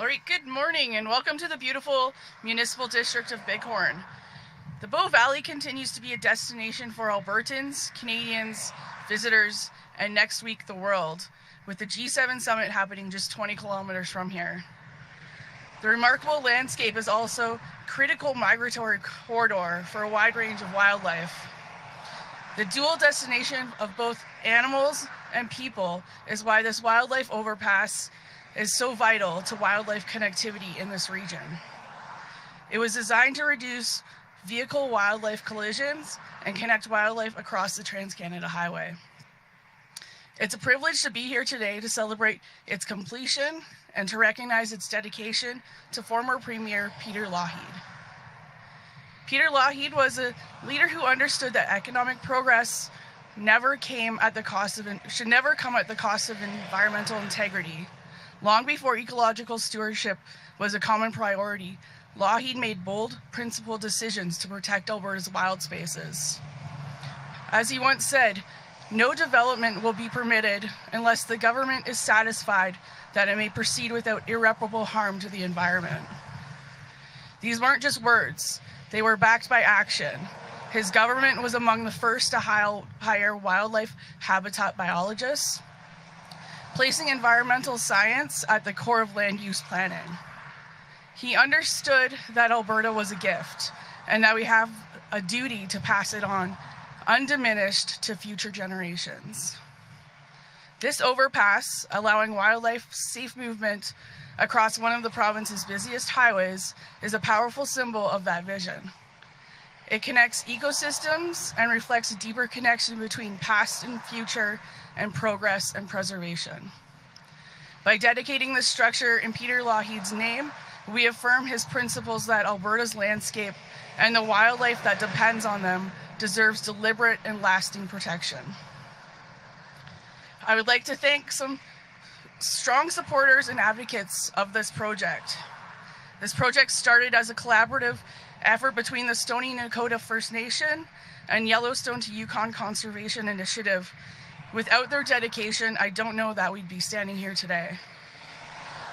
All right, good morning and welcome to the beautiful municipal district of Bighorn. The Bow Valley continues to be a destination for Albertans, Canadians, visitors, and next week the world, with the G7 summit happening just 20 kilometers from here. The remarkable landscape is also a critical migratory corridor for a wide range of wildlife. The dual destination of both animals and people is why this wildlife overpass is so vital to wildlife connectivity in this region. It was designed to reduce vehicle-wildlife collisions and connect wildlife across the Trans-Canada Highway. It's a privilege to be here today to celebrate its completion and to recognize its dedication to former Premier Peter Lougheed. Peter Lougheed was a leader who understood that economic progress should never come at the cost of environmental integrity. Long before ecological stewardship was a common priority, Lougheed made bold, principled decisions to protect Alberta's wild spaces. As he once said, no development will be permitted unless the government is satisfied that it may proceed without irreparable harm to the environment. These weren't just words, they were backed by action. His government was among the first to hire wildlife habitat biologists, placing environmental science at the core of land use planning. He understood that Alberta was a gift and that we have a duty to pass it on undiminished to future generations. This overpass, allowing wildlife safe movement across one of the province's busiest highways, is a powerful symbol of that vision. It connects ecosystems and reflects a deeper connection between past and future and progress and preservation. By dedicating this structure in Peter Lougheed's name, we affirm his principles that Alberta's landscape and the wildlife that depends on them deserves deliberate and lasting protection. I would like to thank some strong supporters and advocates of this project. This project started as a collaborative effort between the Stoney Nakoda First Nation and Yellowstone to Yukon Conservation Initiative. Without their dedication, I don't know that we'd be standing here today.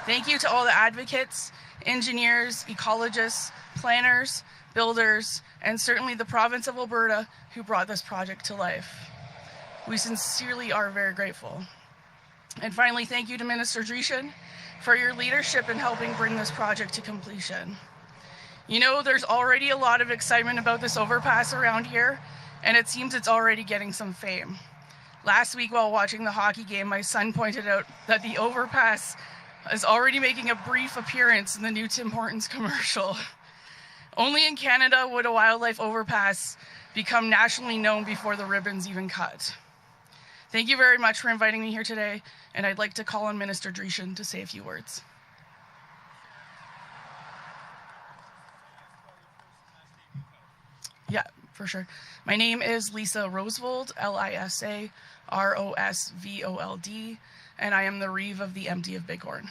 Thank you to all the advocates, engineers, ecologists, planners, builders, and certainly the province of Alberta who brought this project to life. We sincerely are very grateful. And finally, thank you to Minister Dreeshen for your leadership in helping bring this project to completion. You know, there's already a lot of excitement about this overpass around here, and it seems it's already getting some fame. Last week while watching the hockey game, my son pointed out that the overpass is already making a brief appearance in the new Tim Hortons commercial. Only in Canada would a wildlife overpass become nationally known before the ribbon's even cut. Thank you very much for inviting me here today, and I'd like to call on Minister Dreeshen to say a few words. Yeah, for sure. My name is Lisa Rosevold, Lisa Rosvold, and I am the Reeve of the MD of Bighorn.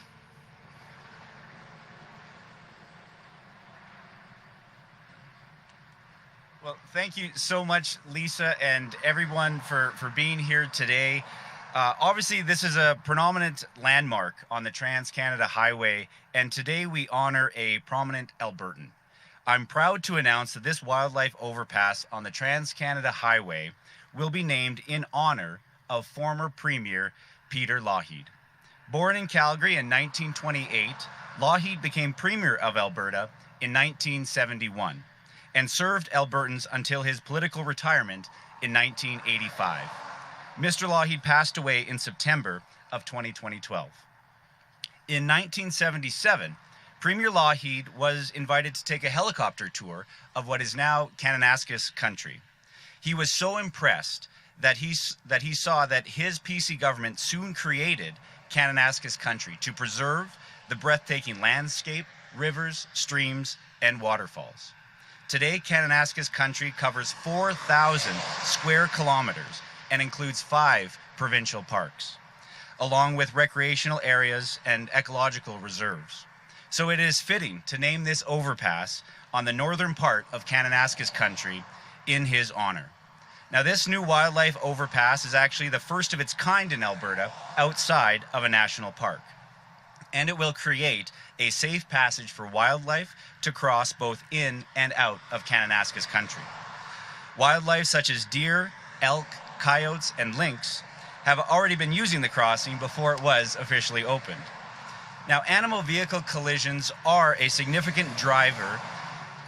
Well, thank you so much, Lisa, and everyone for being here today. Obviously, this is a predominant landmark on the Trans-Canada Highway, and today we honor a prominent Albertan. I'm proud to announce that this wildlife overpass on the Trans-Canada Highway will be named in honor of former Premier Peter Lougheed. Born in Calgary in 1928, Lougheed became Premier of Alberta in 1971 and served Albertans until his political retirement in 1985. Mr. Lougheed passed away in September of 2012. In 1977, Premier Lougheed was invited to take a helicopter tour of what is now Kananaskis country. He was so impressed that he saw that his PC government soon created Kananaskis country to preserve the breathtaking landscape, rivers, streams, and waterfalls. Today, Kananaskis country covers 4,000 square kilometers and includes 5 provincial parks, along with recreational areas and ecological reserves. So it is fitting to name this overpass on the northern part of Kananaskis country in his honor. Now, this new wildlife overpass is actually the first of its kind in Alberta outside of a national park. and it will create a safe passage for wildlife to cross both in and out of Kananaskis country. Wildlife such as deer, elk, coyotes, and lynx have already been using the crossing before it was officially opened. Now, animal vehicle collisions are a significant driver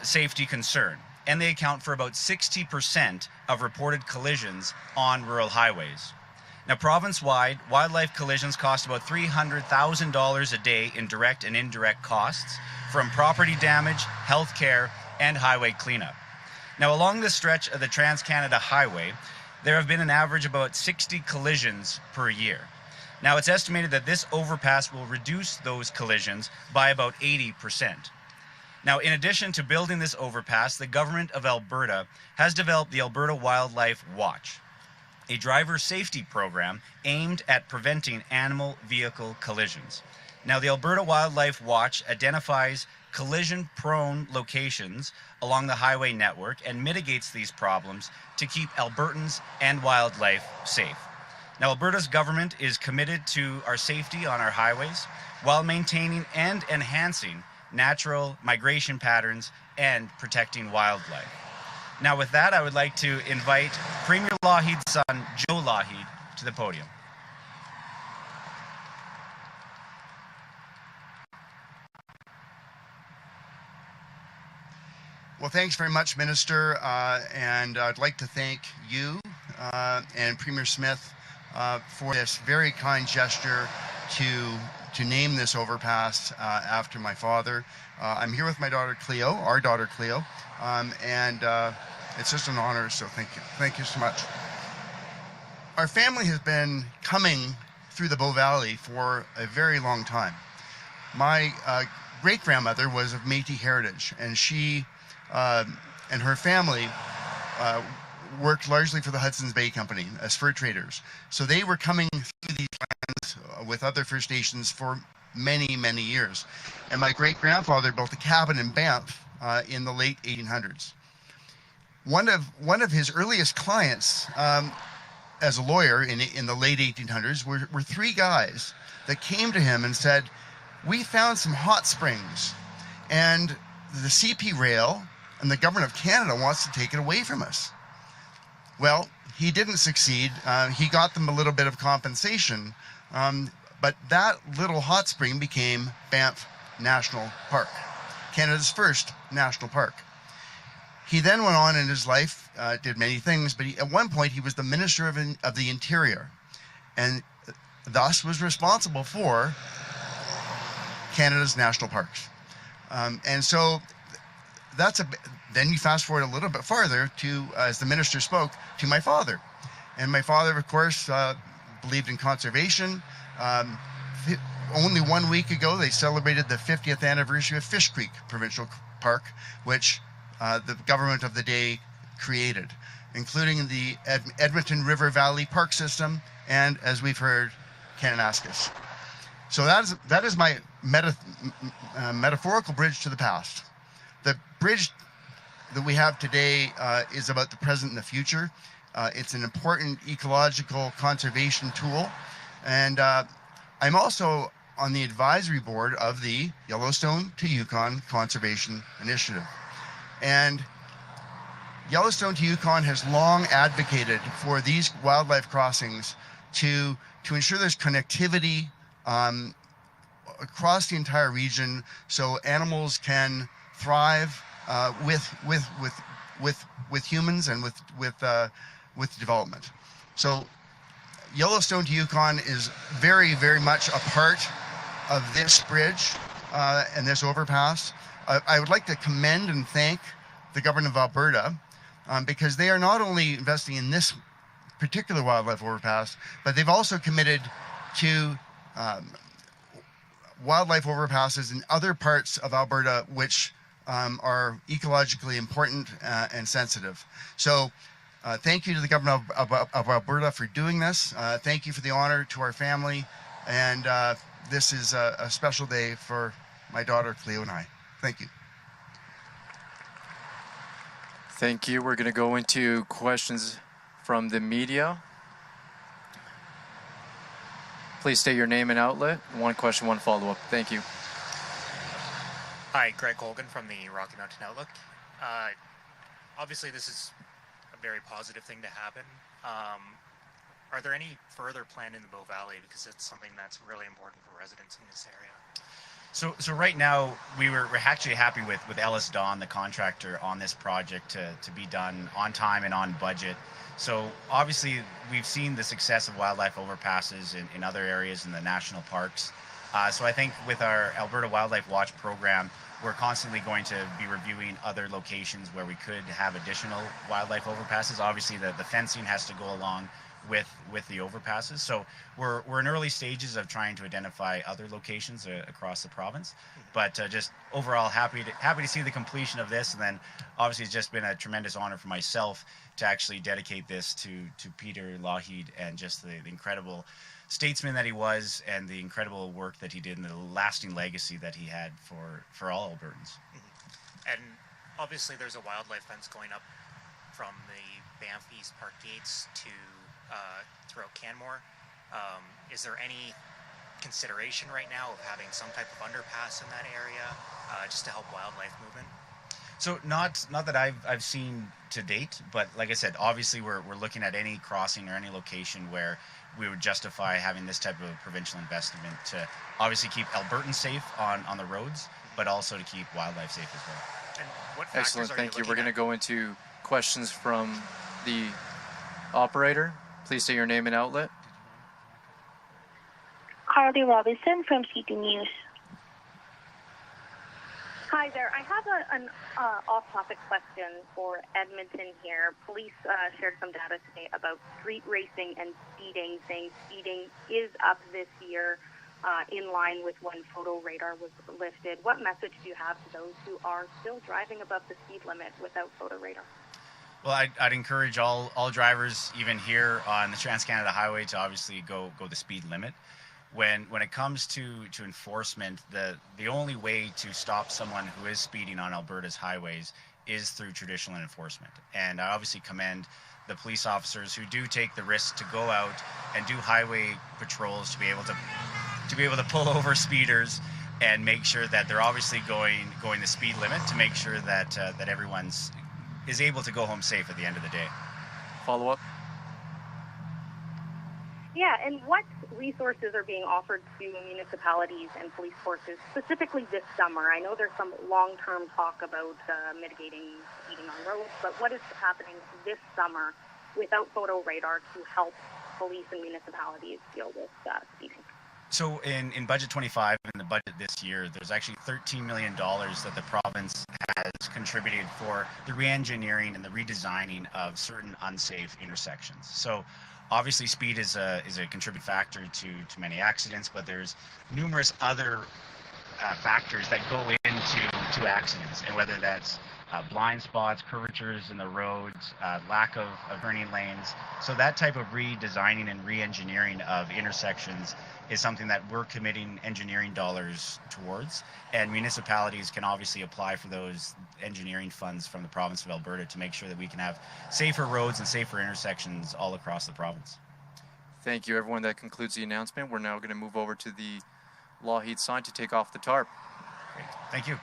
safety concern, and they account for about 60% of reported collisions on rural highways. Now, province-wide, wildlife collisions cost about $300,000 a day in direct and indirect costs from property damage, health care, and highway cleanup. Now, along this stretch of the Trans-Canada Highway, there have been an average of about 60 collisions per year. Now, it's estimated that this overpass will reduce those collisions by about 80%. Now, in addition to building this overpass, the government of Alberta has developed the Alberta Wildlife Watch, a driver safety program aimed at preventing animal vehicle collisions. Now, the Alberta Wildlife Watch identifies collision-prone locations along the highway network and mitigates these problems to keep Albertans and wildlife safe. Now, Alberta's government is committed to our safety on our highways while maintaining and enhancing natural migration patterns and protecting wildlife. Now, with that, I would like to invite Premier Lougheed's son, Joe Lougheed, to the podium. Well, thanks very much, Minister, and I'd like to thank you and Premier Smith for this very kind gesture to name this overpass after my father. I'm here with my daughter Cleo, our daughter Cleo, and it's just an honor, so thank you. Thank you so much. Our family has been coming through the Bow Valley for a very long time. My great-grandmother was of Métis heritage, and she and her family worked largely for the Hudson's Bay Company as fur traders. So they were coming through these lands with other First Nations for many, many years. And my great-grandfather built a cabin in Banff in the late 1800s. One of his earliest clients as a lawyer in the late 1800s were three guys that came to him and said, "We found some hot springs, and the CP rail and the government of Canada wants to take it away from us." Well, he didn't succeed. He got them a little bit of compensation, but that little hot spring became Banff National Park, Canada's first national park. He then went on in his life, did many things, but at one point he was the Minister of the Interior, and thus was responsible for Canada's national parks. And so then you fast forward a little bit farther to, as the minister spoke, to my father. And my father, of course, believed in conservation. Only 1 week ago, they celebrated the 50th anniversary of Fish Creek Provincial Park, which the government of the day created, including the Edmonton River Valley Park System and, as we've heard, Kananaskis. So that is my metaphorical bridge to the past. The bridge that we have today is about the present and the future. It's an important ecological conservation tool. And I'm also on the advisory board of the Yellowstone to Yukon Conservation Initiative. And Yellowstone to Yukon has long advocated for these wildlife crossings to ensure there's connectivity across the entire region so animals can thrive with humans and with development. So Yellowstone to Yukon is very, very much a part of this bridge and this overpass. I would like to commend and thank the government of Alberta because they are not only investing in this particular wildlife overpass, but they've also committed to wildlife overpasses in other parts of Alberta which are ecologically important and sensitive. So thank you to the government of Alberta for doing this. Thank you for the honor to our family. And this is a special day for my daughter Cleo and I. Thank you. Thank you. We're going to go into questions from the media. Please state your name and outlet. One question, one follow-up. Thank you. Hi, Greg Colgan from the Rocky Mountain Outlook. Obviously, this is a very positive thing to happen. Are there any further planned in the Bow Valley? Because it's something that's really important for residents in this area. So right now, we're actually happy with Ellis Dawn, the contractor, on this project to be done on time and on budget. So obviously, we've seen the success of wildlife overpasses in other areas in the national parks. So I think with our Alberta Wildlife Watch program, we're constantly going to be reviewing other locations where we could have additional wildlife overpasses. Obviously, the fencing has to go along with the overpasses. So we're in early stages of trying to identify other locations across the province. But just overall, happy to see the completion of this. And then obviously, it's just been a tremendous honor for myself to actually dedicate this to Peter Lougheed and just the incredible statesman that he was and the incredible work that he did and the lasting legacy that he had for all Albertans. And obviously there's a wildlife fence going up from the Banff East Park gates to throughout Canmore. Is there any consideration right now of having some type of underpass in that area just to help wildlife movement? So not that I've seen to date, but like I said, obviously we're looking at any crossing or any location where we would justify having this type of provincial investment to obviously keep Albertans safe on the roads, but also to keep wildlife safe as well. And what factors Excellent, are thank you. looking We're going to at? go into questions from the operator. Please state your name and outlet. Carly Robinson from City News. Hi there. I have an off-topic question for Edmonton here. Police shared some data today about street racing and speeding, saying speeding is up this year in line with when photo radar was lifted. What message do you have to those who are still driving above the speed limit without photo radar? Well, I'd encourage all drivers, even here on the Trans-Canada Highway, to obviously go the speed limit. When it comes to enforcement, the only way to stop someone who is speeding on Alberta's highways is through traditional enforcement. And I obviously commend the police officers who do take the risk to go out and do highway patrols to be able to pull over speeders and make sure that they're obviously going the speed limit to make sure that everyone's is able to go home safe at the end of the day. Follow up. Yeah, and what resources are being offered to municipalities and police forces specifically this summer? I know there's some long-term talk about mitigating speeding on roads, but what is happening this summer without photo radar to help police and municipalities deal with speeding? So in Budget 25, in the budget this year, there's actually $13 million that the province has contributed for the re-engineering and the redesigning of certain unsafe intersections. So obviously speed is a contributing factor to many accidents, but there's numerous other factors that go into accidents, and whether that's blind spots, curvatures in the roads, lack of turning lanes. So that type of redesigning and re-engineering of intersections is something that we're committing engineering dollars towards, and municipalities can obviously apply for those engineering funds from the province of Alberta to make sure that we can have safer roads and safer intersections all across the province. Thank you, everyone. That concludes the announcement. We're now going to move over to the Lougheed sign to take off the tarp. Great. Thank you.